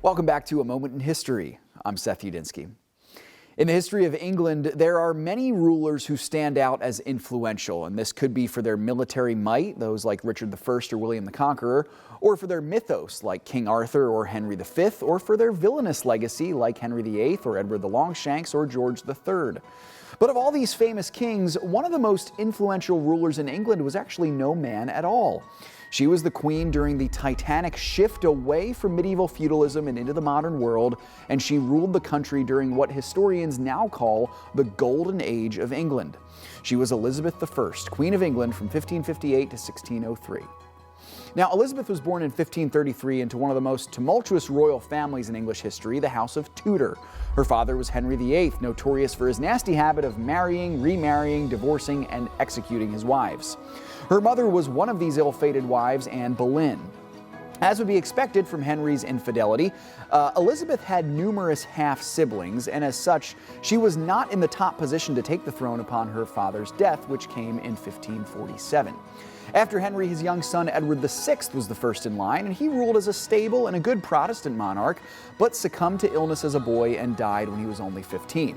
Welcome back to A Moment in History. I'm Seth Udinsky. In the history of England, there are many rulers who stand out as influential, and this could be for their military might, those like Richard I or William the Conqueror, or for their mythos like King Arthur or Henry V, or for their villainous legacy like Henry VIII or Edward the Longshanks or George III. But of all these famous kings, one of the most influential rulers in England was actually no man at all. She was the queen during the titanic shift away from medieval feudalism and into the modern world, and she ruled the country during what historians now call the Golden Age of England. She was Elizabeth I, Queen of England from 1558 to 1603. Now, Elizabeth was born in 1533 into one of the most tumultuous royal families in English history, the House of Tudor. Her father was Henry VIII, notorious for his nasty habit of marrying, remarrying, divorcing, and executing his wives. Her mother was one of these ill-fated wives, Anne Boleyn. As would be expected from Henry's infidelity, Elizabeth had numerous half-siblings, and as such, she was not in the top position to take the throne upon her father's death, which came in 1547. After Henry, his young son Edward VI was the first in line, and he ruled as a stable and a good Protestant monarch, but succumbed to illness as a boy and died when he was only 15.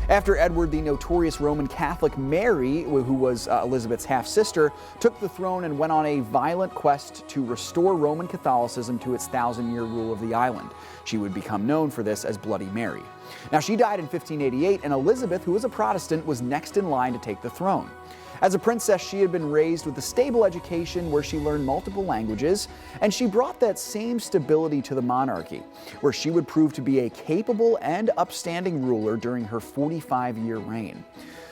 After Edward, the notorious Roman Catholic Mary, who was Elizabeth's half-sister, took the throne and went on a violent quest to restore Roman Catholicism to its 1,000-year rule of the island. She would become known for this as Bloody Mary. Now, she died in 1588, and Elizabeth, who was a Protestant, was next in line to take the throne. As a princess, she had been raised with a stable education where she learned multiple languages, and she brought that same stability to the monarchy, where she would prove to be a capable and upstanding ruler during her 45-year reign.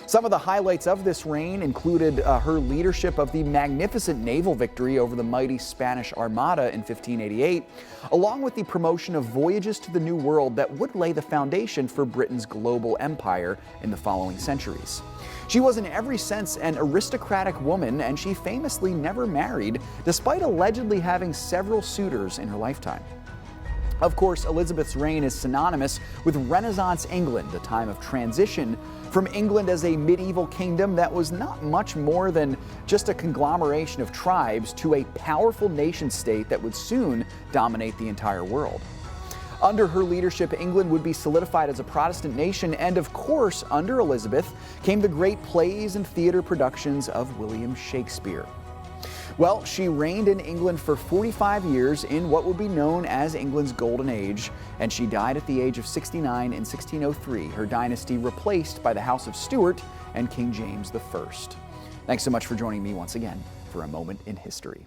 Some of the highlights of this reign included her leadership of the magnificent naval victory over the mighty Spanish Armada in 1588, along with the promotion of voyages to the New World that would lay the foundation for Britain's global empire in the following centuries. She was in every sense an aristocratic woman, and she famously never married, despite allegedly having several suitors in her lifetime. Of course, Elizabeth's reign is synonymous with Renaissance England, a time of transition from England as a medieval kingdom that was not much more than just a conglomeration of tribes to a powerful nation-state that would soon dominate the entire world. Under her leadership, England would be solidified as a Protestant nation, and of course, under Elizabeth came the great plays and theater productions of William Shakespeare. Well, she reigned in England for 45 years in what would be known as England's Golden Age, and she died at the age of 69 in 1603, her dynasty replaced by the House of Stuart and King James I. Thanks so much for joining me once again for A Moment in History.